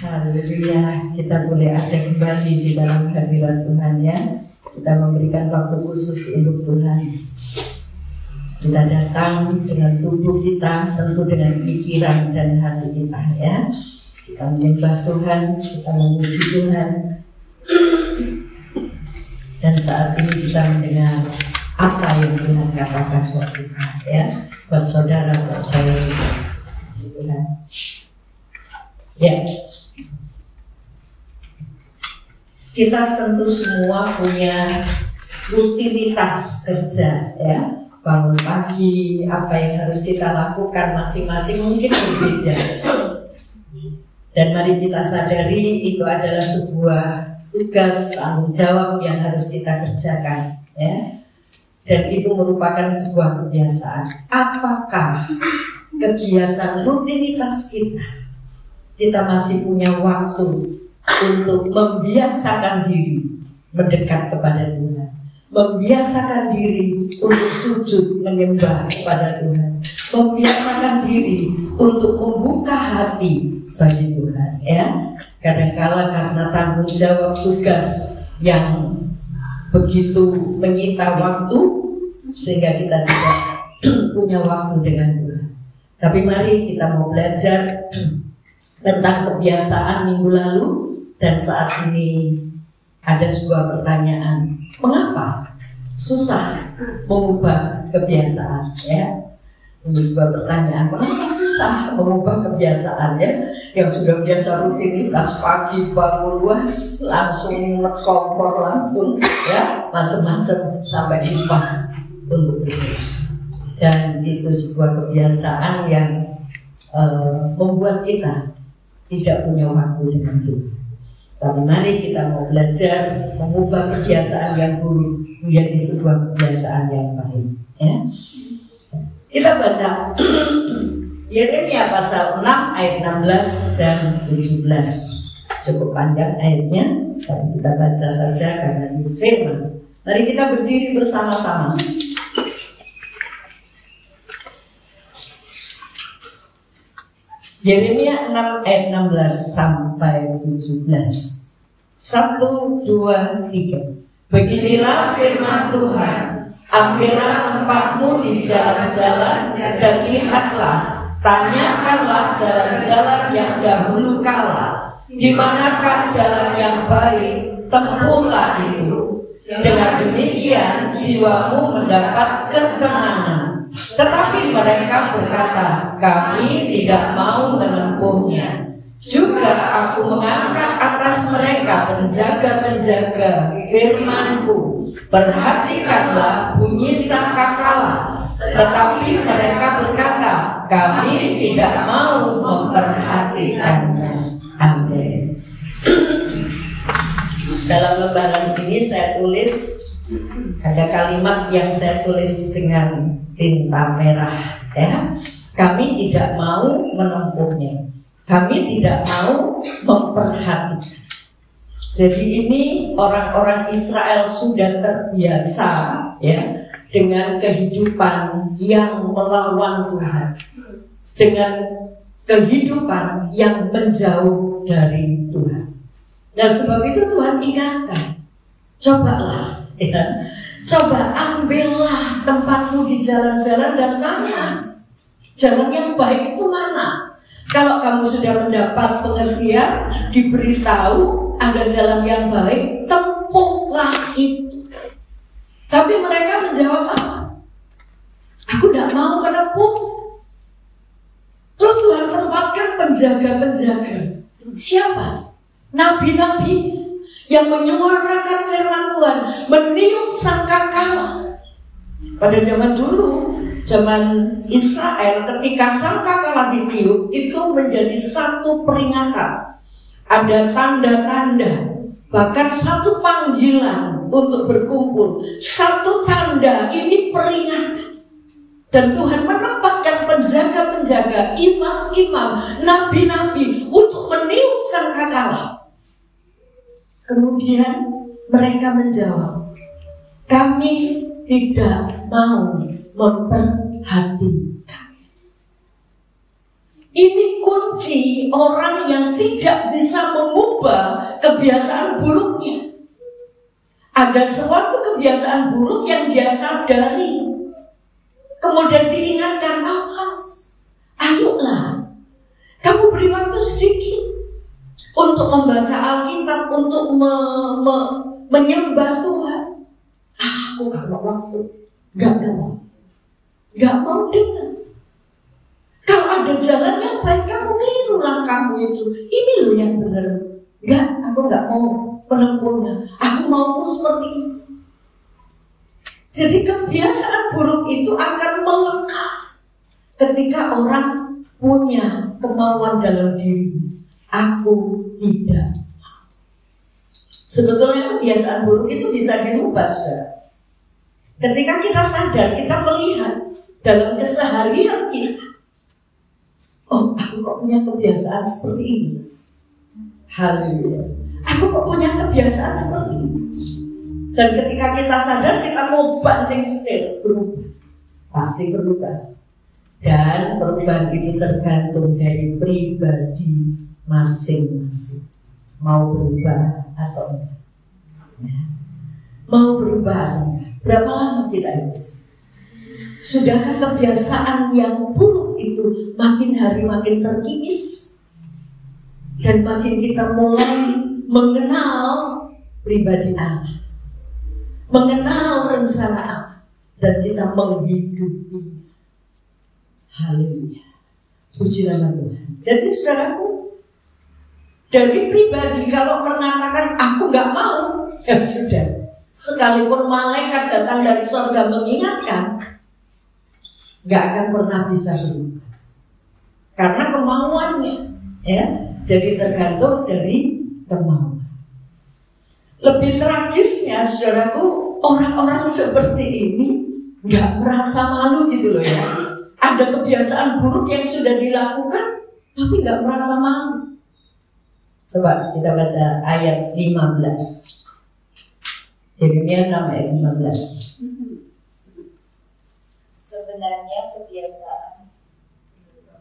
Haleluya, kita boleh ada kembali di dalam hadirat Tuhan ya. Kita memberikan waktu khusus untuk Tuhan. Kita datang dengan tubuh kita, tentu dengan pikiran dan hati kita ya. Kita menyembah Tuhan, kita memuji Tuhan. Dan saat ini kita mendengar apa yang Tuhan katakan buat kita ya, buat saudara, buat saya juga. Puji Tuhan. Ya, kita tentu semua punya rutinitas kerja ya. Bangun pagi, apa yang harus kita lakukan masing-masing mungkin berbeda. Dan mari kita sadari itu adalah sebuah tugas, tanggung jawab yang harus kita kerjakan ya. Dan itu merupakan sebuah kebiasaan. Apakah kegiatan rutinitas kita masih punya waktu untuk membiasakan diri mendekat kepada Tuhan, membiasakan diri untuk sujud menyembah kepada Tuhan, membiasakan diri untuk membuka hati bagi Tuhan ya. Kadangkala karena tanggung jawab tugas yang begitu menyita waktu sehingga kita tidak punya waktu dengan Tuhan. Tapi mari kita mau belajar tentang kebiasaan minggu lalu, dan saat ini ada sebuah pertanyaan, mengapa susah mengubah kebiasaan ya? Ini sebuah pertanyaan, mengapa susah mengubah kebiasaan ya? Yang sudah biasa rutinitas pagi bangun langsung kompor langsung ya, macam-macam sampai lupa untuk itu. Dan itu sebuah kebiasaan yang membuat kita tidak punya waktu dengan Tuhan. Tapi mari kita mau belajar mengubah kebiasaan yang buruk menjadi sebuah kebiasaan yang baik ya. Kita baca Yeremia pasal 6 ayat 16 dan 17. Cukup panjang ayatnya, tapi kita baca saja karena ini firman. Mari kita berdiri bersama-sama. Yeremia 6 ayat 16 sampai 17. 1, 2, 3. Beginilah firman Tuhan, ambillah tempatmu di jalan-jalan dan lihatlah, tanyakanlah jalan-jalan yang dahulu kala, di manakah jalan yang baik, tempuhlah itu. Dengan demikian jiwamu mendapat ketenangan. Tetapi mereka berkata, kami tidak mau menempuhnya. Juga aku mengangkat atas mereka penjaga-penjaga firmanku. Perhatikanlah bunyi sangkakala. Tetapi mereka berkata, kami tidak mau memperhatikannya. Amin. Dalam lembaran ini saya tulis, ada kalimat yang saya tulis dengan tinta merah ya. Kami tidak mau menempuhnya, kami tidak mau memperhatikan. Jadi ini orang-orang Israel sudah terbiasa ya dengan kehidupan yang melawan Tuhan, dengan kehidupan yang menjauh dari Tuhan. Dan sebab itu Tuhan ingatkan, cobalah ya, coba ambillah tempatmu di jalan-jalan dan tanya, jalan yang baik itu mana? Kalau kamu sudah mendapat pengertian, diberitahu ada jalan yang baik, tempuhlah itu. Tapi mereka menjawab apa? Aku tidak mau menempuh. Terus Tuhan tempatkan penjaga-penjaga. Siapa? Nabi-nabi yang menyuarakan firman Tuhan, meniup sangkakala. Pada zaman dulu, zaman Israel, ketika sangkakala ditiup, itu menjadi satu peringatan. Ada tanda-tanda, bahkan satu panggilan untuk berkumpul. Satu tanda, ini peringatan. Dan Tuhan menempatkan penjaga-penjaga, imam-imam, nabi-nabi untuk meniup sangkakala. Kemudian mereka menjawab, kami tidak mau memperhatikan. Ini kunci kunci orang yang tidak bisa mengubah kebiasaan buruknya. Ada suatu kebiasaan buruk yang dia sadari, kemudian diingatkan, awas, ayolah, kamu beri waktu sedikit untuk membaca Alkitab, untuk menyembah Tuhan. Aku gak mau waktu, gak mau dengar. Kalau ada jalan yang baik, kamu keliru langkahmu itu. Ini loh yang benar. Enggak, aku gak mau menempuhnya. Aku mau seperti ini. Jadi kebiasaan buruk itu akan melekat ketika orang punya kemauan dalam diri. Aku tidak. Sebetulnya kebiasaan buruk itu bisa dirubah, saudara. Ketika kita sadar, kita melihat dalam keseharian kita, oh, aku kok punya kebiasaan seperti ini. Haleluya. Aku kok punya kebiasaan seperti ini. Dan ketika kita sadar, kita mau banting setir, berubah. Pasti berubah. Dan perubahan itu tergantung dari pribadi masing-masing. Mau berubah atau enggak. Ya. Mau berubah atau enggak. Berapa lama kita itu? Sudahkah kebiasaan yang buruk itu makin hari makin terkikis? Dan makin kita mulai mengenal pribadi Allah, mengenal rencana Allah, dan kita menghidupi. Haleluya. Puji nama Tuhan. Jadi saudaraku, dari pribadi kalau mengatakan aku gak mau, ya sudah. Sekalipun malaikat datang dari surga mengingatkan, gak akan pernah bisa berubah. Karena kemauannya, ya, jadi tergantung dari kemauan. Lebih tragisnya, saudaraku, orang-orang seperti ini gak merasa malu gitu loh ya. Ada kebiasaan buruk yang sudah dilakukan, tapi gak merasa malu. Coba kita baca ayat 15. Yeremia 6 ayat 15. Sebenarnya kebiasaan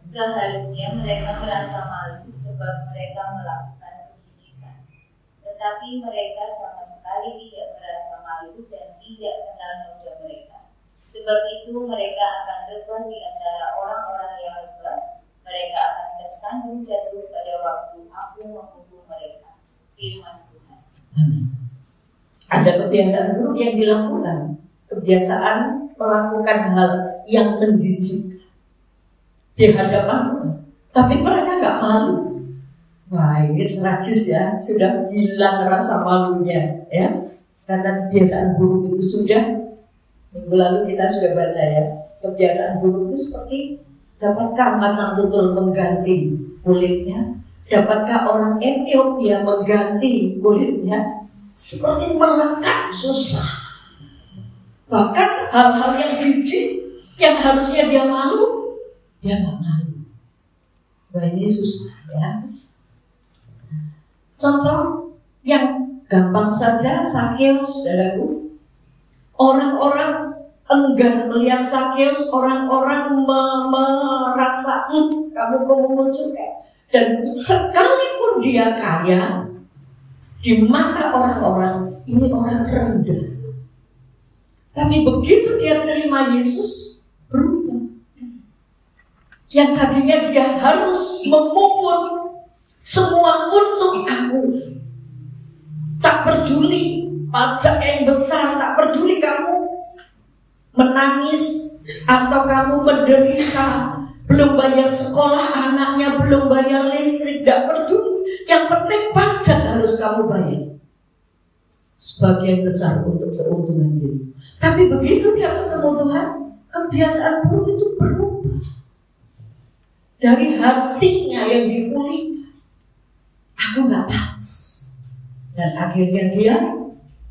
seharusnya mereka merasa malu sebab mereka melakukan kejijikan. Tetapi mereka sama sekali tidak merasa malu dan tidak kenal noda mereka. Sebab itu mereka akan rebah di antara orang-orang yang rebah. Mereka akan tersandung jatuh pada waktu aku menghukum mereka. Firman Tuhan. Amin. Ada kebiasaan buruk yang dilakukan, kebiasaan melakukan hal yang menjijikkan di hadapan Tuhan, tapi mereka nggak malu. Wah, ini tragis ya, sudah hilang rasa malunya, ya, karena kebiasaan buruk itu sudah. Minggu lalu kita sudah baca ya, kebiasaan buruk itu seperti, dapatkah macan tutul mengganti kulitnya? Dapatkah orang Ethiopia mengganti kulitnya? Seperti melekat, susah. Bahkan hal-hal yang jijik, yang harusnya dia malu, dia nggak malu. Wah, ini susah ya. Contoh yang gampang saja, Sakeus, saudaraku. Orang-orang enggan melihat Sakeus, orang-orang merasa kamu pemungut cukai. Dan sekalipun dia kaya, di mata orang-orang ini orang rendah. Tapi begitu dia terima Yesus, berubah. Yang tadinya dia harus memungut semua untuk aku, tak peduli pajak yang besar, tak peduli kamu menangis atau kamu menderita, belum bayar sekolah anaknya, belum bayar listrik, tak peduli. Yang penting pajak harus kamu bayar. Sebagian besar untuk keuntungan diri. Tapi begitu dia ketemu Tuhan, kebiasaan buruk itu berubah. Dari hatinya yang dipulihkan, aku gak pantas. Dan akhirnya dia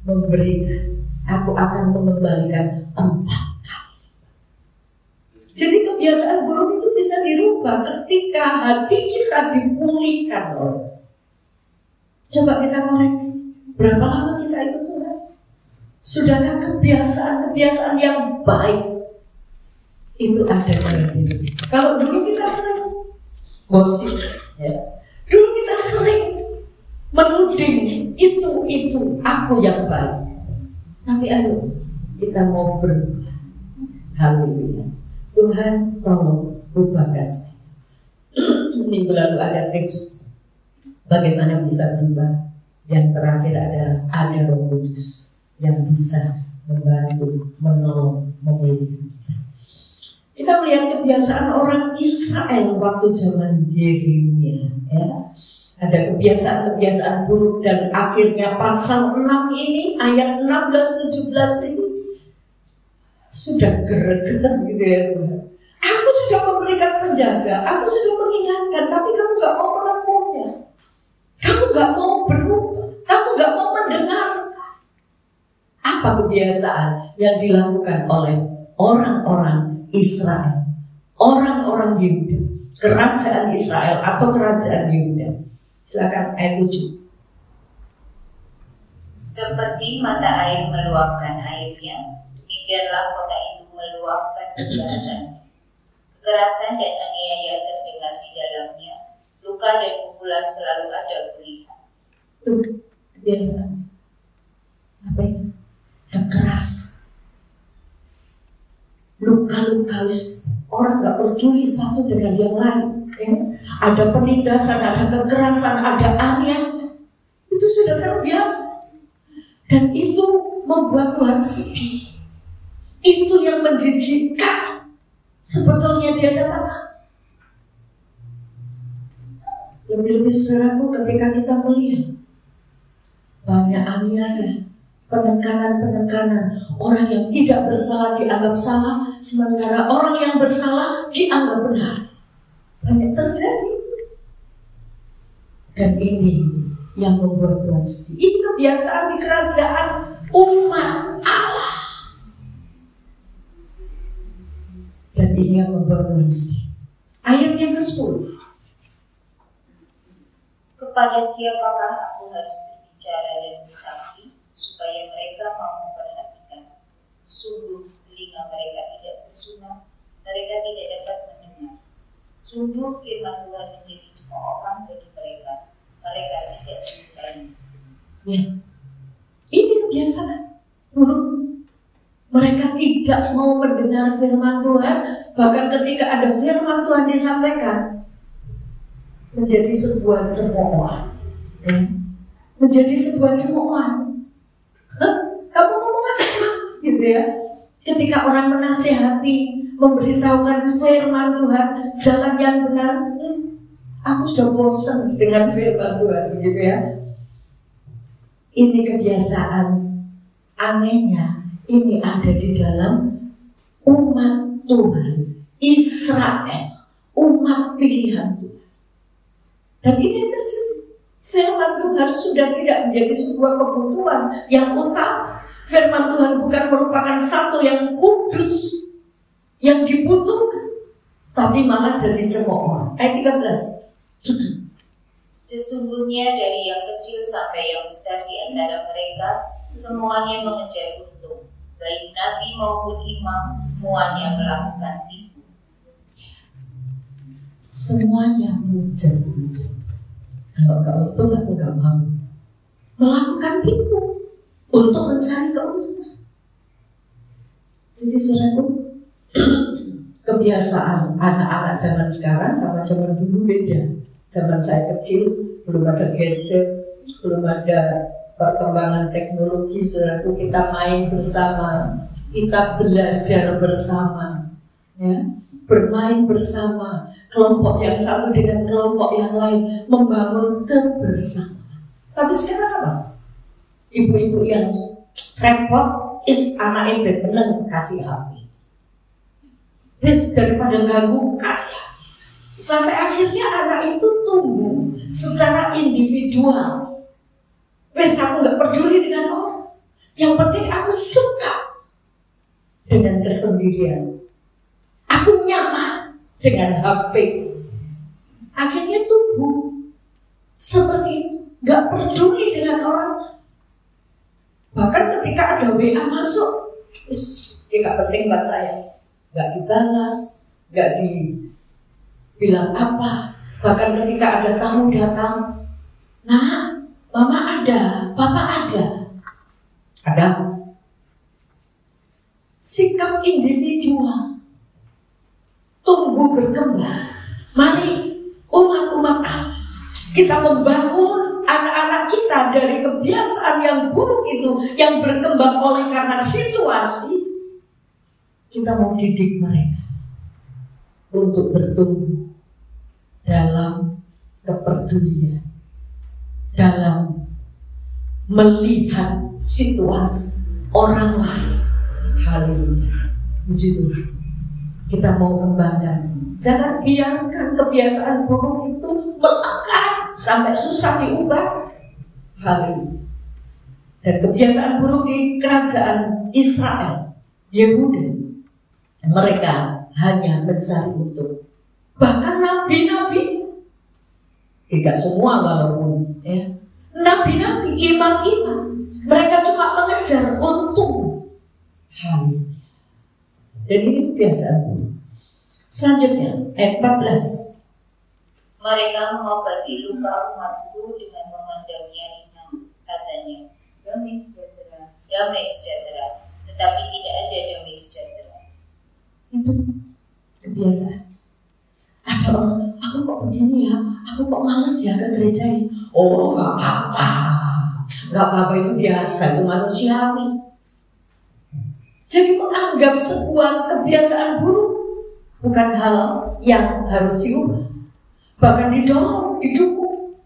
memberikan, aku akan mengembalikan 4 kali. Jadi kebiasaan buruk itu bisa dirubah ketika hati kita dipulihkan oleh Tuhan. Coba kita koreksi, berapa lama kita ikut Tuhan? Sudahkah kebiasaan-kebiasaan yang baik itu ada dalam diri? Kalau dulu kita sering gosip. Ya. Dulu kita sering menuding itu aku yang baik. Tapi ayo kita mau berubah. Haleluya. Tuhan tolong ubahkan saya. Minggu lalu ada tips bagaimana bisa berubah. Yang terakhir adalah ada Roh Kudus yang bisa membantu, menolong, memulihkan. Kita melihat kebiasaan orang Israel waktu zaman Yeremia, ya. Ada kebiasaan-kebiasaan buruk dan akhirnya pasal 6 ini ayat 16-17 ini sudah geregetan gitu ya Tuhan. Aku sudah memberikan penjaga, aku sudah mengingatkan, tapi kamu gak mau menemunya. Kamu gak mau berubah, kamu gak mau mendengar. Apa kebiasaan yang dilakukan oleh orang-orang Israel, orang-orang Yehuda, kerajaan Israel atau kerajaan Yehuda? Silakan ayat 7. Seperti mata air meluapkan airnya, demikianlah kota itu meluapkan kejahatannya. Kekerasan dan aniaya terdengar di dalamnya, luka dan pukulan selalu ada kulihat. Itu kebiasaan. Apa itu? Kekerasan. Luka-luka, orang gak peduli satu dengan yang lain. Ya? Ada penindasan, ada kekerasan, ada aniaya. Itu sudah terbiasa. Dan itu membuat Tuhan sedih. Itu yang menjijikkan. Sebetulnya dia dapat. Lebih-lebih saudaraku ketika kita melihat banyak aniaya, penekanan-penekanan, orang yang tidak bersalah dianggap salah, sementara orang yang bersalah dianggap benar. Banyak terjadi. Dan ini yang membuat Tuhan sedih. Ini kebiasaan di kerajaan umat Allah. Dan ini yang membuat Tuhan sedih. Ayat yang ke-10. Kepada siapakah aku harus berbicara dan bersaksi, supaya mereka mau memperhatikan? Sungguh telinga mereka tidak bersunat, mereka tidak dapat mendengar. Sungguh firman Tuhan menjadi cemoohan bagi mereka, mereka tidak menyukainya. Ya, ini kebiasaan buruk. Mereka tidak mau mendengar firman Tuhan. Bahkan ketika ada firman Tuhan disampaikan, menjadi sebuah cemoohan. Ya. Menjadi sebuah cemoohan. Kamu ngomong apa? Gitu ya. Ketika orang menasihati, memberitahukan firman Tuhan, jalan yang benar, aku sudah bosan dengan firman Tuhan, gitu ya. Ini kebiasaan anehnya. Ini ada di dalam umat Tuhan, Israel, umat pilihan Tuhan. Dan ini terjadi. Firman Tuhan sudah tidak menjadi sebuah kebutuhan yang utama. Firman Tuhan bukan merupakan satu yang kudus, yang dibutuhkan, tapi malah jadi cemoohan. Ayat 13. Sesungguhnya dari yang kecil sampai yang besar di antara mereka, semuanya mengejar untung. Baik nabi maupun imam, semuanya melakukan tipu. Semuanya mengejar untung. Kalau gak untung aku gak mau. Melakukan tipu untuk mencari keuntungan. Jadi saudaraku, kebiasaan anak-anak zaman sekarang sama zaman dulu beda. Zaman saya kecil belum ada gadget, belum ada perkembangan teknologi. Saudaraku, kita main bersama, kita belajar bersama, ya, bermain bersama. Kelompok yang satu dengan kelompok yang lain membangun kebersamaan. Tapi sekarang apa? Ibu-ibu yang repot, anak yang benar kasih HP. Daripada ganggu, kasih HP. Sampai akhirnya anak itu tumbuh secara individual. Aku gak peduli dengan orang. Yang penting aku suka dengan kesendirian. Aku nyaman dengan HP. Akhirnya tumbuh seperti itu, gak peduli dengan orang. Bahkan ketika ada WA masuk, dia gak penting buat saya, gak dibalas, gak dibilang apa, Bahkan ketika ada tamu datang, "Nah, mama ada, papa ada." Ada sikap individual tumbuh berkembang. Mari umat-umat Allah, kita membangun anak-anak kita dari kebiasaan yang buruk itu, yang berkembang oleh karena situasi. Kita mau didik mereka untuk bertumbuh dalam kepedulian, dalam melihat situasi orang lain. Haleluya, puji Tuhan. Kita mau kembangkan. Jangan biarkan kebiasaan buruk itu melekat sampai susah diubah. Haleluya. Dan kebiasaan buruk di kerajaan Israel, Yehuda, mereka hanya mencari untung. Bahkan nabi-nabi, tidak semua walaupun ya, nabi-nabi, imam-imam, mereka cuma mengejar untung. Haleluya. Dan ini kebiasaan buruk. Selanjutnya ayat 14. Mereka mengobati luka umatku dengan memandangnya inang, katanya, damai sejahtera, tetapi tidak ada damai sejahtera. Itu kebiasaan. Ada orang, aku kok begini ya, aku kok males ya ke gereja ini. Oh, gak apa-apa, itu biasa, itu manusiawi. Jadi menganggap sebuah kebiasaan buruk bukan hal yang harus diubah, bahkan didorong, didukung.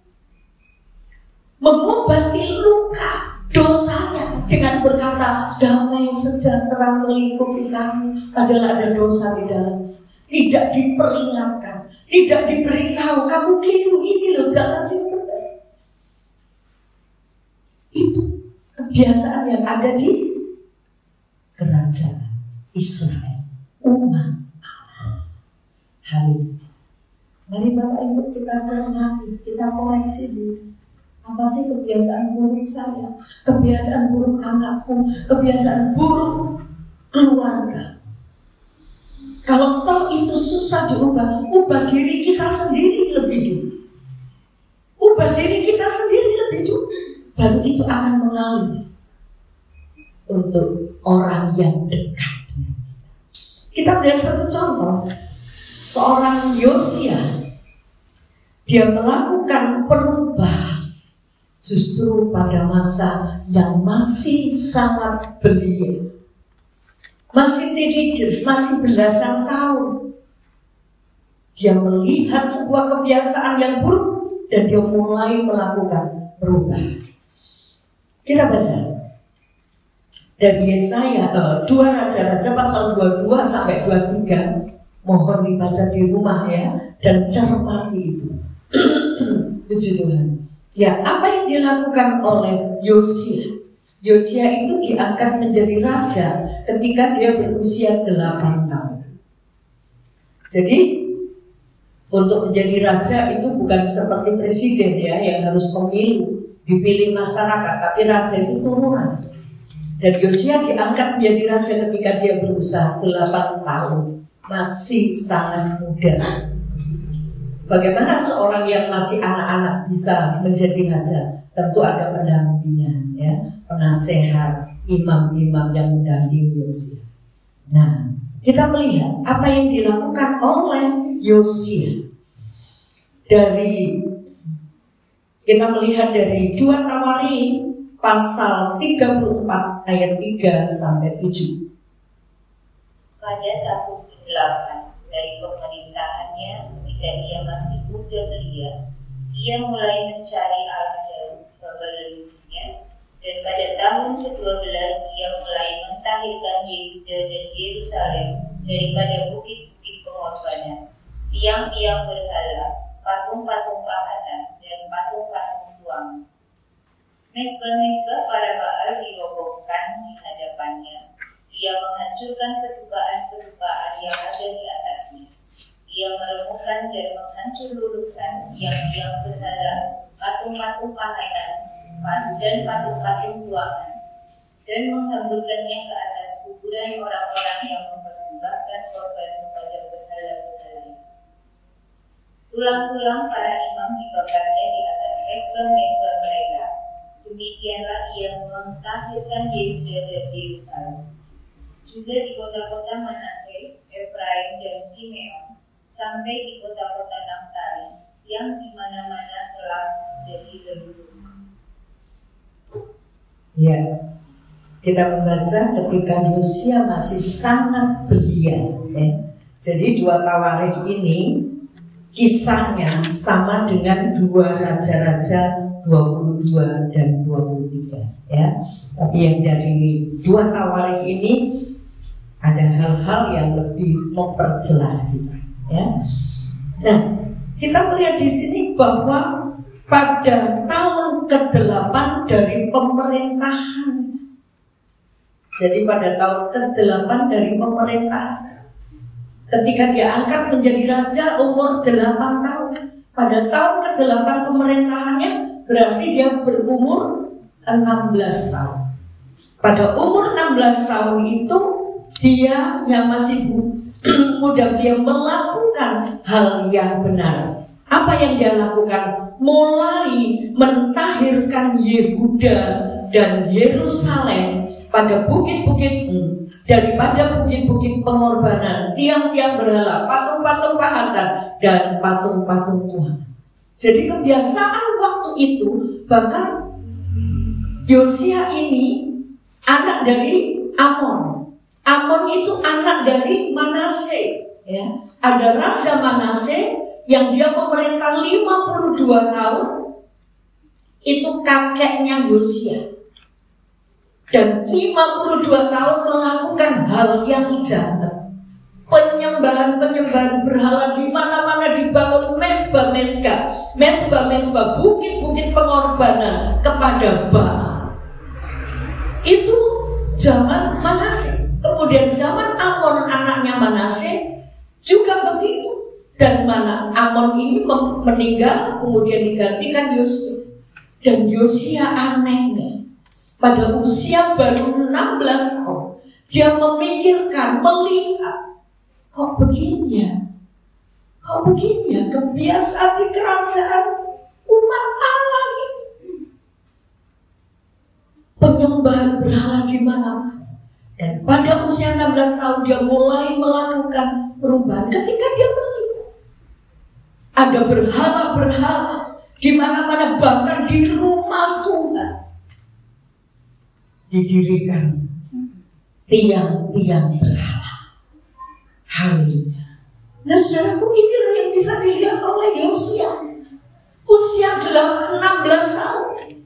Mengobati luka dosanya dengan berkata, damai sejahtera melingkupi kamu, padahal ada dosa di dalam. Tidak diperingatkan, tidak diberitahu, kamu keliru ini loh, jangan simpan. Itu kebiasaan yang ada di kerajaan Israel, umat Allah. Haleluya. Mari Bapak Ibu kita cermati, kita koreksi dulu. Apa sih kebiasaan buruk saya, kebiasaan buruk anakku, kebiasaan buruk keluarga? Kalau toh itu susah diubah, ubah diri kita sendiri lebih dulu. Ubah diri kita sendiri lebih dulu, baru itu akan mengalir untuk orang yang dekat dengan kita. Kita melihat satu contoh, seorang Yosia, dia melakukan perubahan justru pada masa yang masih sangat belia, masih teenager, masih belasan tahun. Dia melihat sebuah kebiasaan yang buruk dan dia mulai melakukan perubahan. Kita baca dari Yesaya 2 Raja-Raja pasal 22 sampai 23. Mohon dibaca di rumah ya, dan cermati itu. Puji Tuhan. Ya, apa yang dilakukan oleh Yosia? Yosia itu diangkat menjadi raja ketika dia berusia 8 tahun. Jadi untuk menjadi raja itu bukan seperti presiden ya, yang harus pemilu, dipilih masyarakat, tapi raja itu turunan. Dan Yosia diangkat menjadi raja ketika dia berusia 8 tahun, masih sangat muda. Bagaimana seorang yang masih anak-anak bisa menjadi raja? Tentu ada pendampingan, ya, penasehat, imam-imam yang mendampingi Yosia. Nah, kita melihat apa yang dilakukan oleh Yosia. Kita melihat dari 2 Tawarin pasal 34 ayat 3 sampai 7. Pada tahun ke-8 dari pemerintahannya, ketika ia masih muda belia, ia mulai mencari Allah Daud, bapa leluhurnya, dan pada tahun ke-12 ia mulai mentahirkan Yehuda dan Yerusalem daripada bukit-bukit pengorbanan, tiang-tiang berhala, patung-patung pahatan, dan patung-patung tuangan. Mezbah-mezbah para Baal dirobohkan di hadapannya. Ia menghancurkan pertukaan-pertukaan yang ada di atasnya. Ia meremukkan dan menghancur-luluhkan tiang-tiang berhala, patung-patung pahatan, dan patung-patung tuangan, dan menghamburkannya ke atas kuburan orang-orang yang mempersembahkan korban kepada berhala-berhala. Tulang-tulang para imam dibakarnya di atas mezbah-mezbah mereka. Demikianlah ia mentahirkan Yehuda dan Yerusalem. Juga di kota-kota Manase, Efraim dan Simeon, sampai di kota-kota Naftali, yang di mana-mana telah menjadi lelurung. Ya, kita membaca ketika Yosia masih sangat belia. Jadi dua Tawarikh ini kisahnya sama dengan dua raja-raja 22 dan 23 ya. Tapi yang dari dua Tawarikh ini ada hal-hal yang lebih memperjelas kita ya. Nah, kita melihat di sini bahwa pada tahun ke-8 dari pemerintahan. Jadi pada tahun ke-8 dari pemerintahan, ketika dia angkat menjadi raja umur 8 tahun. Pada tahun ke-8 pemerintahannya berarti dia berumur 16 tahun. Pada umur 16 tahun itu dia yang masih muda, dia melakukan hal yang benar. Apa yang dia lakukan? Mulai mentahirkan Yehuda dan Yerusalem pada bukit-bukit, daripada bukit-bukit pengorbanan, tiang-tiang berhala, patung-patung pahatan, dan patung-patung Tuhan. Jadi kebiasaan waktu itu, bahkan Yosia ini anak dari Amon. Amon itu anak dari Manase. Ya. Ada Raja Manase yang dia memerintah 52 tahun. Itu kakeknya Yosia. Dan 52 tahun melakukan hal yang jahat. Penyembahan berhala di mana-mana, dibangun mezbah-mezbah, bukit-bukit pengorbanan kepada Baal. Itu zaman Manase. Kemudian zaman Amon anaknya Manase juga begitu. Dan Amon ini meninggal, kemudian digantikan Yosia. Dan Yosia anehnya, pada usia baru 16 tahun, dia memikirkan, melihat, kok begini ya kebiasaan di kerajaan umat Allah ini. Penyembahan berhala di mana? Dan pada usia 16 tahun dia mulai melakukan perubahan. Ketika dia melihat ada berhala-berhala di mana-mana, bahkan di rumah Tuhan didirikan tiang-tiang berhala. Haleluya. Nah saudaraku, inilah yang bisa dilihat oleh Yosia. Usia 16 tahun.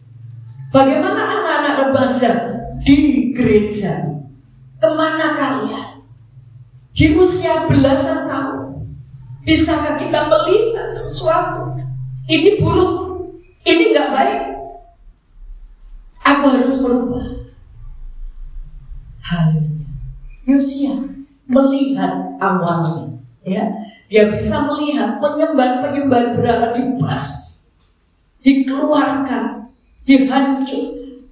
Bagaimana anak-anak remaja di gereja? Kemana kalian? Di usia belasan tahun, bisakah kita melihat sesuatu? Ini buruk, ini gak baik. Aku harus berubah. Haleluya. Yosia melihat awalnya, ya, dia bisa melihat penyembahan berhala dibasmi, dikeluarkan, dihancurkan.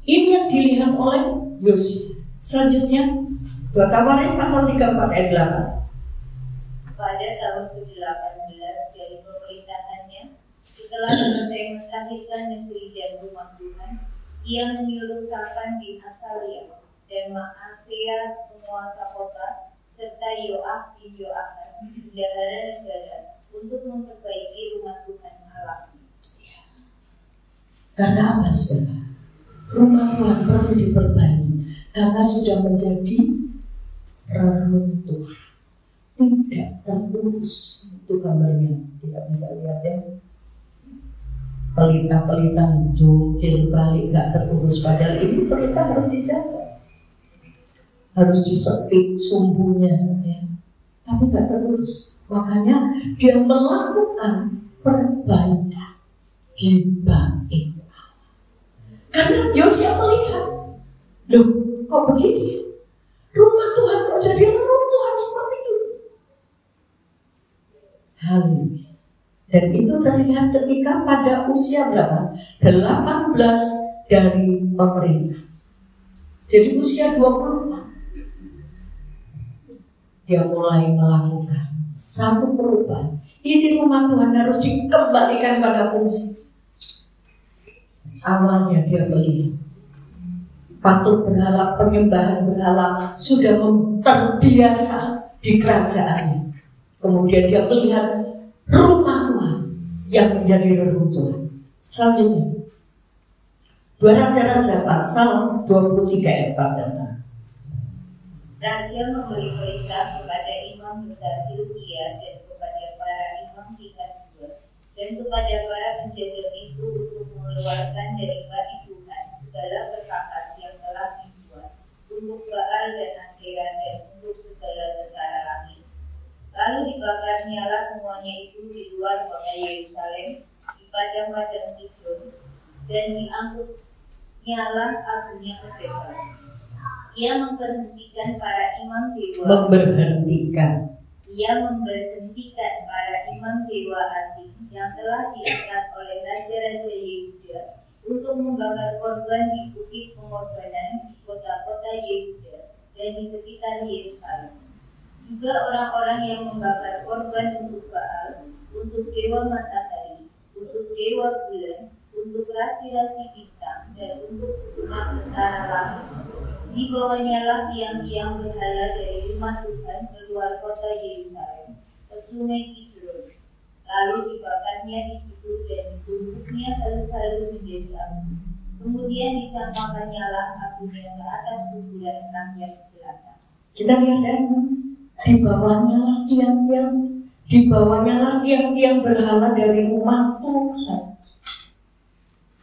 Ini yang dilihat oleh Yosia. Selanjutnya, 2 Tawarikh pasal 34 ayat 8. Pada tahun ke-18 dari pemerintahannya, setelah selesai mentahirkan negeri dan rumah Tuhan, ia menyuruh Safan bin Asalia dan Maaseya penguasa kota serta Yoah bin Yoahaz bendahara negara untuk memperbaiki rumah Tuhan Allah. Karena apa, saudara? Rumah Tuhan perlu diperbaiki karena sudah menjadi reruntuh, tidak terurus. Itu gambarnya, tidak bisa lihat ya. Pelita-pelita jungkir balik, nggak terurus. Padahal ini pelita harus dijaga, harus disepit sumbunya ya. Tapi nggak terurus. Makanya dia melakukan perbaikan di bait. Karena Yosia melihat, loh kok begini? Rumah Tuhan kok jadi reruntuhan seperti itu? Haleluya. Dan itu terlihat ketika pada usia berapa? 18 dari pemerintah. Jadi usia 24. Dia mulai melakukan satu perubahan Ini rumah Tuhan harus dikembalikan pada fungsi. Awalnya dia beli patung berhala, penyembahan berhala sudah terbiasa di kerajaannya. Kemudian dia melihat rumah Tuhan yang menjadi reruntuhan. Selanjutnya, 2 Raja-Raja pasal 23 ayat 4 dan 6. Raja memberi perintah kepada imam besar Hilkiah dan kepada para imam tingkat 2 dan kepada para penjaga pintu untuk mengeluarkan dari bait Tuhan segala perkakas yang telah dibuat untuk Baal dan Asyera dan untuk segala tentara langit. Lalu dibakar nyala semuanya itu di luar kota Yerusalem di padang-padang Kidron, dan diangkut nyala apinya ke Betel. Ia memberhentikan para imam dewa. Ia memberhentikan para imam dewa asing yang telah diangkat oleh raja-raja Yehuda untuk membakar korban di bukit pengorbanan di kota-kota Yehuda dan di sekitar Yerusalem. Juga orang-orang yang membakar korban untuk Baal, untuk dewa matahari, untuk dewa bulan, untuk rasi-rasi bintang, dan untuk segenap tentara langit. Dibawanya lah tiang-tiang berhala dari rumah Tuhan keluar kota Yerusalem ke sungai Kidron. Lalu dibakarnya di situ dan ditumpuknya halus-halus menjadi api. Kemudian dicampakkannya lah apinya ke atas kuburan rakyat jelata. Kita lihat di bawahnya lah tiang-tiang berhala dari rumah Tuhan.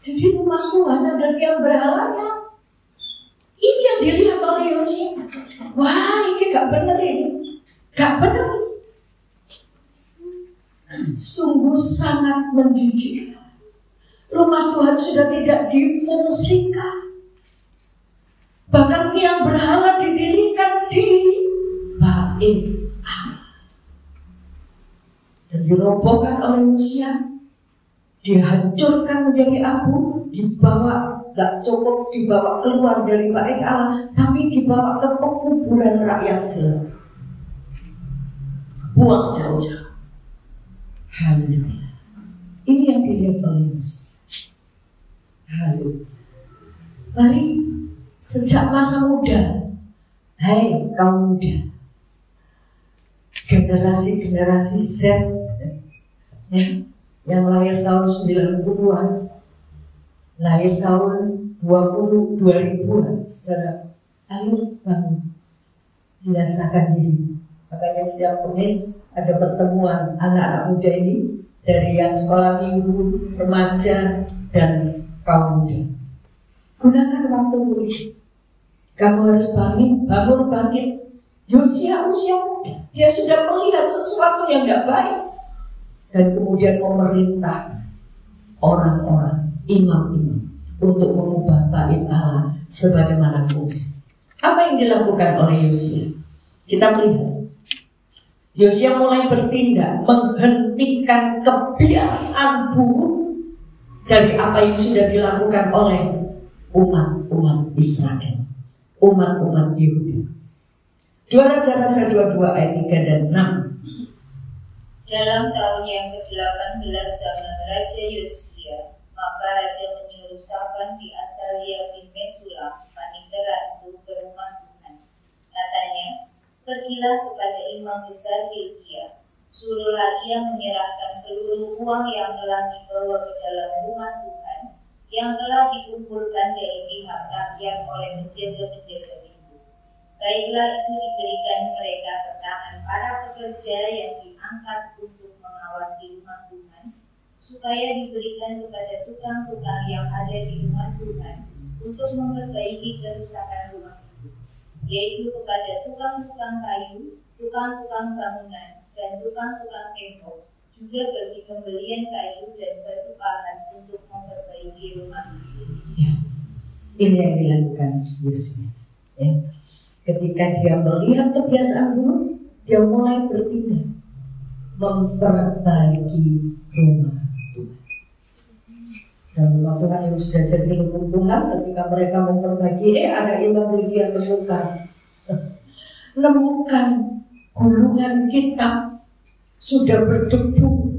Jadi rumah Tuhan ada tiang berhalanya. Ini yang dilihat oleh Yosia. Wah, ini gak benar ini. Gak benar. Sungguh sangat menjijikkan. Rumah Tuhan sudah tidak difungsikan. Bahkan tiang berhala didirikan di bait Allah. Dan dirobohkan oleh Yosia. Dihancurkan menjadi abu, dibawa, gak cukup dibawa keluar dari bait Allah, tapi dibawa ke pekuburan rakyat jelata. Buang jauh-jauh. Haleluya. Ini yang dilihat oleh Yesus. Haleluya. Mari sejak masa muda, hai kaum muda, generasi-generasi Z, ya, yang lahir tahun 90-an, lahir tahun 2000-an, saudara, ayo bangun, biasakan diri. Makanya setiap Kamis ada pertemuan anak-anak muda ini dari yang sekolah minggu, remaja, dan kaum muda. Gunakan waktumu ini. Kamu harus bangun bangkit. Yosia usia muda, dia sudah melihat sesuatu yang tidak baik, dan kemudian memerintah orang-orang, imam-imam, untuk mengubah bait Allah sebagaimana fungsi. Apa yang dilakukan oleh Yosia? Kita melihat Yosia mulai bertindak menghentikan kebiasaan buruk dari apa yang sudah dilakukan oleh umat-umat Israel, umat-umat Yehuda. 2 Raja-Raja 22 ayat 3 dan 6. Dalam tahun yang ke-18 zaman Raja Yosia, maka Raja menyuruh Safan di Asalia bin Mesulam, panitera itu ke rumah Tuhan. Katanya, pergilah kepada imam besar Hilkiah, suruhlah ia menyerahkan seluruh uang yang telah dibawa ke dalam rumah Tuhan, yang telah dikumpulkan dari pihak rakyat oleh penjaga-penjaga itu. Baiklah itu diberikan mereka ke tangan para pekerja yang diangkat untuk mengawasi rumah Tuhan, supaya diberikan kepada tukang-tukang yang ada di rumah Tuhan untuk memperbaiki kerusakan rumah itu, yaitu kepada tukang-tukang kayu, tukang-tukang bangunan, dan tukang-tukang tembok, juga bagi pembelian kayu dan batu pahat untuk memperbaiki rumah itu. Ya, ini yang dilakukan Yosia. Ya. Ketika dia melihat kebiasaan buruk, dia mulai bertindak memperbaiki rumah Tuhan. Dan rumah Tuhan yang sudah jadi rumah Tuhan, ketika mereka memperbaiki, ada imam yang menemukan gulungan kitab sudah berdebu.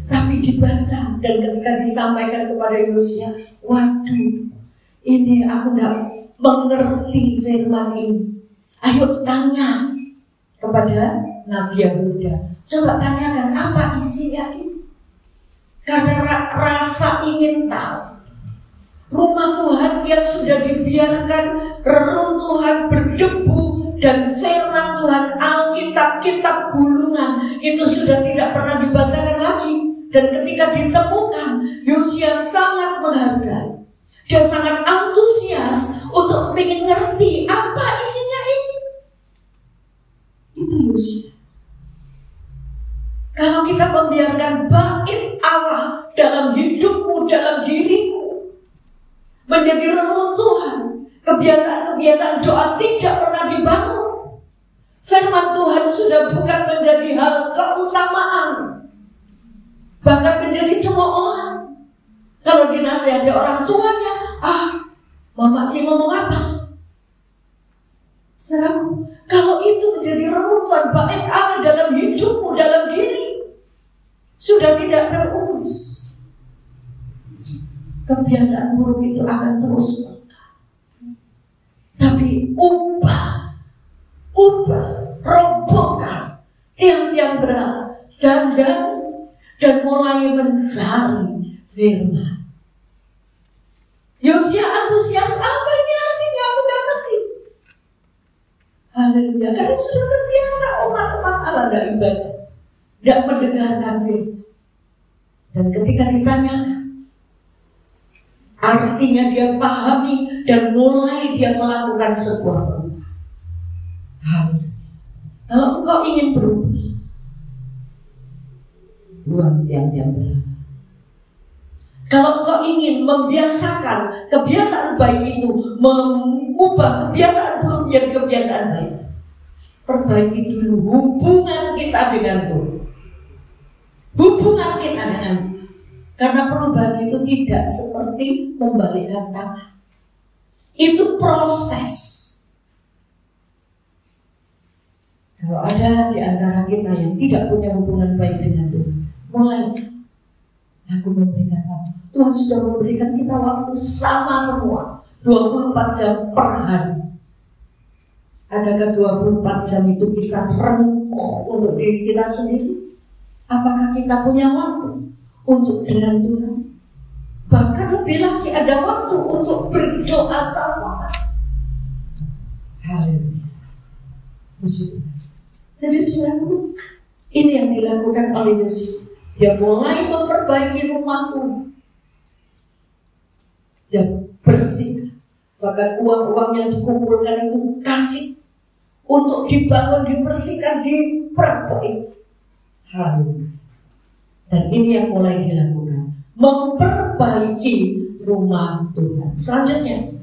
Tapi dibaca dan ketika disampaikan kepada Yosia, waduh, ini aku tidak mengerti firman ini. Ayo tanya kepada Nabi Yahuda. Coba tanyakan apa isinya ini. Karena rasa ingin tahu. Rumah Tuhan yang sudah dibiarkan reruntuhan berdebu dan firman Tuhan, Alkitab, kitab gulungan itu sudah tidak pernah dibacakan lagi. Dan ketika ditemukan, Yosia sangat menghargai. Dia sangat antusias untuk ingin ngerti apa isinya ini. Itu Yosia. Kalau kita membiarkan bait Allah dalam hidupmu, dalam diriku, menjadi reruntuhan, kebiasaan-kebiasaan doa tidak pernah dibangun. Firman Tuhan sudah bukan menjadi hal keutamaan, bahkan menjadi cemoohan. Kalau dinasihati orang tuanya, mama sih ngomong apa? Saudaraku, kalau itu menjadi reruntuhan bait Allah dalam hidupmu, dalam diri, sudah tidak terurus, kebiasaan buruk itu akan terus. Tapi ubah, robohkan tiang-tiang berat, dan mulai mencari firman. Yosia antusias, apa ini artinya? Aku gak ngerti. Haleluya, karena sudah terbiasa umat-umat Allah tidak ibadah, tidak mendengarkan firman. Dan ketika ditanya, artinya dia pahami dan mulai dia melakukan sebuah perubahan. Haleluya. Kalau engkau ingin berubah, buang tiang-tiang berat. Kalau engkau ingin membiasakan kebiasaan baik itu, mengubah kebiasaan buruk menjadi kebiasaan baik, perbaiki dulu hubungan kita dengan Tuhan. Hubungan kita dengan Tuhan. Karena perubahan itu tidak seperti membalikkan tangan. Itu proses. Kalau ada di antara kita yang tidak punya hubungan baik dengan Tuhan, mulai aku memberikan waktu. Tuhan sudah memberikan kita waktu sama semua 24 jam per hari. Adakah 24 jam itu kita rengkuh untuk diri kita sendiri? Apakah kita punya waktu untuk dengan Tuhan? Bahkan lebih lagi ada waktu untuk berdoa sama. Haleluya. Jadi saudaraku, ini yang dilakukan oleh Yosia. Dia mulai memperbaiki rumahku. Dia bersih. Bahkan uang-uang yang dikumpulkan itu kasih untuk dibangun, dibersihkan, diperbaiki. Haleluya. Dan ini yang mulai dilakukan, memperbaiki rumah Tuhan. Selanjutnya,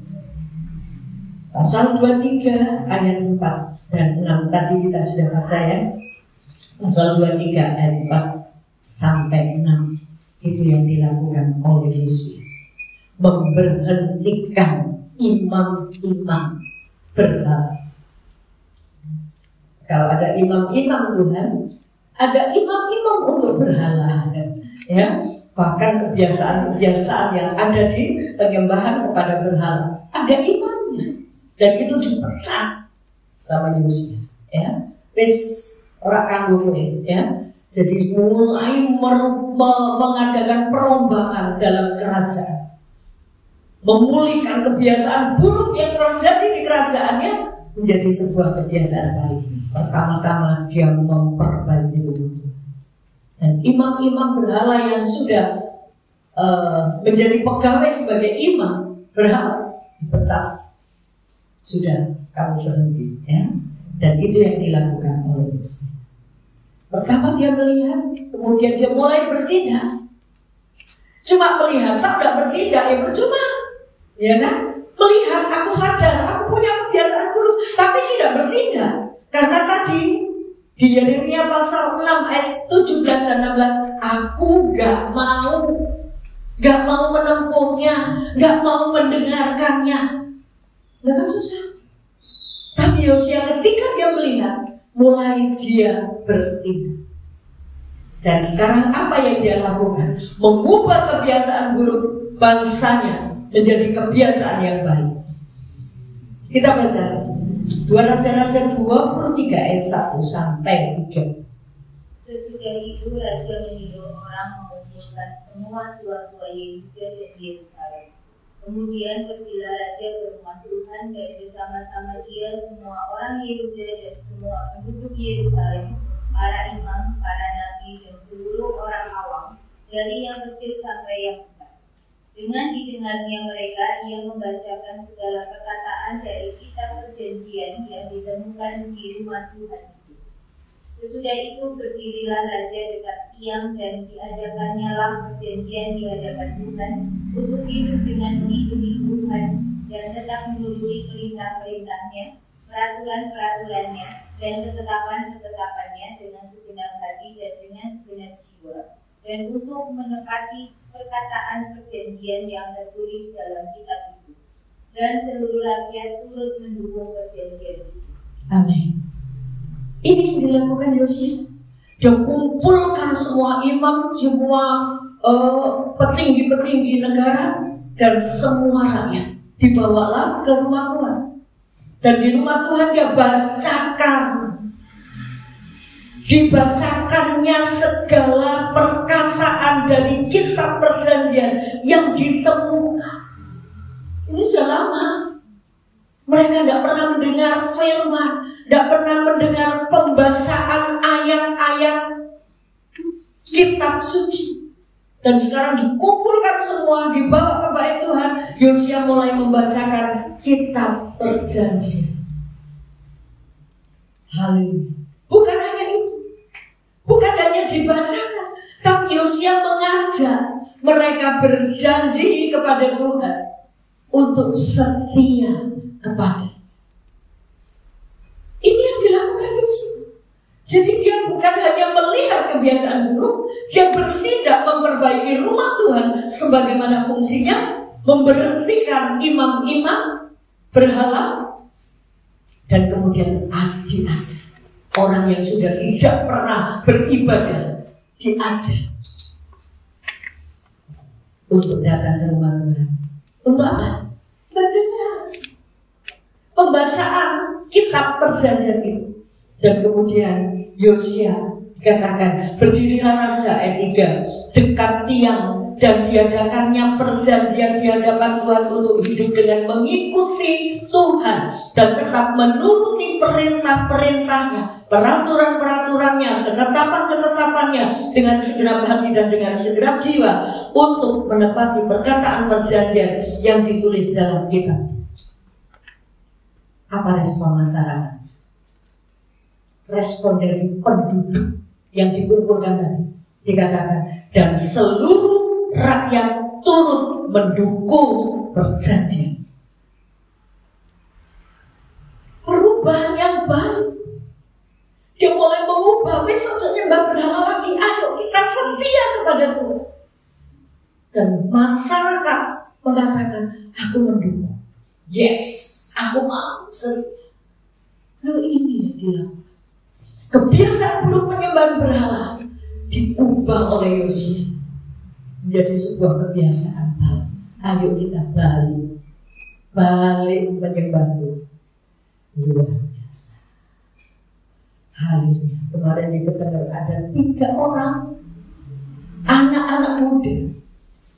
pasal 23 ayat 4 dan 6 tadi kita sudah baca ya. Pasal 23 ayat 4 sampai 6 itu yang dilakukan oleh Yosia, memberhentikan imam-imam berhala. Kalau ada imam-imam Tuhan, ada imam-imam untuk berhala, ya. Bahkan kebiasaan-kebiasaan yang ada di penyembahan kepada berhala, ada imamnya, dan itu dipecat sama Yosia, ya. Wis ora kanggo kowe, ya. Jadi mulai mengadakan perombakan dalam kerajaan, memulihkan kebiasaan buruk yang terjadi di kerajaannya menjadi sebuah kebiasaan baik. Pertama-tama dia memperbaiki rumah. Dan imam-imam berhala yang sudah menjadi pegawai sebagai imam berhala dipecat. Sudah, kamu berhenti, ya. Dan itu yang dilakukan oleh Yosia. Pertama dia melihat, kemudian dia mulai bertindak. Cuma melihat, tak tidak bertindak, ya percuma, ya kan? Melihat, aku sadar, aku punya kebiasaan buruk, tapi tidak bertindak. Karena tadi di Yeremia pasal 6 ayat 17 dan 16, aku gak mau menempuhnya, gak mau mendengarkannya. Nah kan susah. Tapi Yosia ketika dia melihat, mulai dia bertindak. Dan sekarang apa yang dia lakukan? Mengubah kebiasaan buruk bangsanya menjadi kebiasaan yang baik. Kita baca 2 Raja-Raja 23 ayat 1 sampai 3. Sesudah itu raja menyuruh orang mengumpulkan semua tua-tua Yehuda dan Yerusalem. Kemudian pergilah raja ke rumah Tuhan dan bersama-sama dia semua orang Yehuda dan semua penduduk Yerusalem, para imam, para nabi, dan seluruh orang awam, dari yang kecil sampai yang besar. Dengan didengarnya mereka, ia membacakan segala perkataan dari kitab perjanjian yang ditemukan di rumah Tuhan itu. Sesudah itu berdirilah raja dekat tiang dan diadakannya lah perjanjian di hadapan Tuhan untuk hidup dengan mengikuti Tuhan dan tetap menuruti perintah-perintahnya, peraturan-peraturannya, dan ketetapan-ketetapannya dengan segenap hati dan dengan segenap jiwa, dan untuk menepati perkataan perjanjian yang tertulis dalam kitab itu. Dan seluruh rakyat turut mendukung perjanjian itu. Amin. Ini yang dilakukan Yosia. Dia kumpulkan semua imam, semua petinggi-petinggi negara dan semua rakyat. Dibawalah ke rumah Tuhan. Dan di rumah Tuhan dia bacakan. Dibacakannya segala perkataan dari kitab perjanjian yang ditemukan. Ini sudah lama. Mereka tidak pernah mendengar firman, tidak pernah mendengar pembacaan ayat-ayat kitab suci. Dan sekarang dikumpulkan semua, dibawa ke bait Tuhan. Yosia mulai membacakan kitab perjanjian. Haleluya. Bukan hanya itu, bukan hanya dibacakan, tapi Yosia mengajak mereka berjanji kepada Tuhan untuk setia kepada. Ini yang dilakukan Yosia. Jadi dia bukan hanya melihat kebiasaan buruk, dia bertindak memperbaiki rumah Tuhan sebagaimana fungsinya, memberhentikan imam-imam berhala, dan kemudian diajak orang yang sudah tidak pernah beribadah, diajak untuk datang ke rumah Tuhan. Untuk apa? Mendengar pembacaan kitab perjanjian itu. Dan kemudian Yosia dikatakan, berdirilah raja ayat 3 dekat tiang dan diadakannya perjanjian di hadapan Tuhan untuk hidup dengan mengikuti Tuhan dan tetap menuruti perintah-perintahnya, peraturan-peraturannya, ketetapan-ketetapannya dengan segenap hati dan dengan segenap jiwa untuk menepati perkataan perjanjian yang ditulis dalam kitab. Apa respon masyarakat? Respon dari penduduk yang dikumpulkan tadi dikatakan, dan seluruh rakyat turut mendukung perjanjian. Perubahan yang baik. Dia mulai mengubah, besok nyembah berhala lagi, ayo kita setia kepada Tuhan. Dan masyarakat mengatakan, aku mendukung. Yes, aku mau setia. Loh, ini yang dilakukan. Kebiasaan buruk penyembahan berhala diubah oleh Yosia menjadi sebuah kebiasaan baik. Ayo kita balik menyembah Tuhan. Luar biasa. Haleluya. Kemarin di Keterangan ada 3 orang anak-anak muda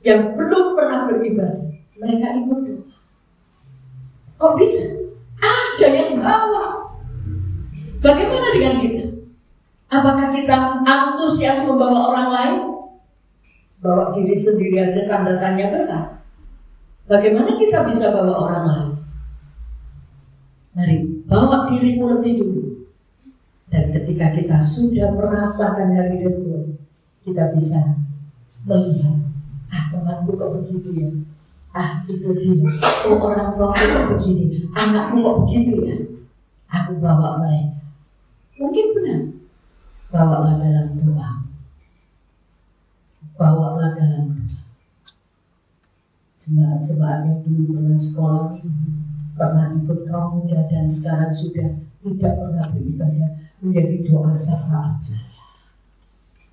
yang belum pernah beribadah. Mereka ikut doa. Kok bisa? Ada yang bawa. Bagaimana dengan kita? Apakah kita antusias membawa orang lain? Bawa diri sendiri aja tanda tanya besar. Bagaimana kita bisa bawa orang lain? Mari, bawa dirimu lebih dulu. Dan ketika kita sudah merasakan hadirat Tuhan, kita bisa melihat, temanku kok begitu ya? Itu dia. Oh, orang tuaku kok begini, anakku kok begitu ya? Aku bawa mereka. Mungkin benar. Bawalah dalam doa. Bawalah dalam doa. Jemaat-jemaat yang dulu pernah sekolah minggu, pernah ikut kaum muda dan sekarang sudah tidak pernah beribadah, menjadi doa syafaat saya.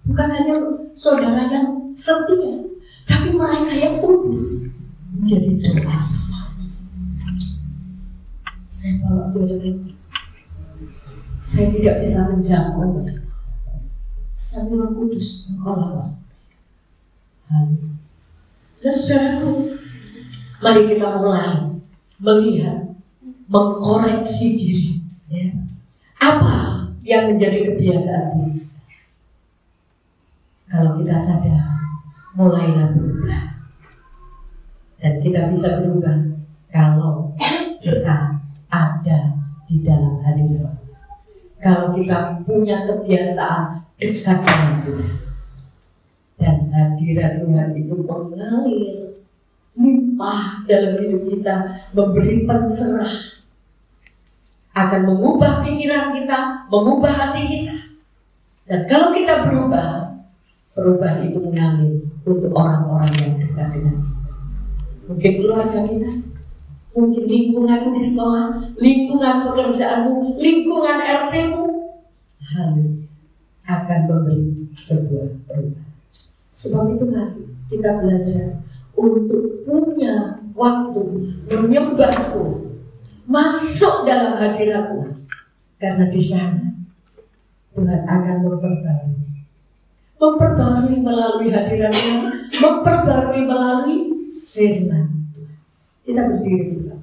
Bukan hanya saudara yang setia, tapi mereka yang unggul menjadi doa syafaat. Saya bawa diri, saya tidak bisa menjangkau mereka, tapi Roh Kudus Engkau lawan. Dan saudaraku, mari kita mulai melihat, mengkoreksi diri. Ya. Apa yang menjadi kebiasaan kita? Kalau kita sadar, mulailah berubah. Dan kita bisa berubah kalau kita ada di dalam hadirat. Kalau kita punya kebiasaan dekat dengan Tuhan. Dan hadirat Tuhan itu mengalir limpah dalam hidup kita, memberi pencerah, akan mengubah pikiran kita, mengubah hati kita. Dan kalau kita berubah, perubahan itu mengalir untuk orang-orang yang dekat dengan kita. Mungkin keluarga kita, mungkin lingkunganmu di sekolah, lingkungan pekerjaanmu, lingkungan RT-mu, akan memberi sebuah perubahan. Sebab itu mari kita belajar untuk punya waktu menyembah Tuhan, masuk dalam hadirat Tuhan, karena di sana Tuhan akan memperbarui melalui hadiratnya, memperbarui melalui firman Tuhan. Kita berdiri bersama.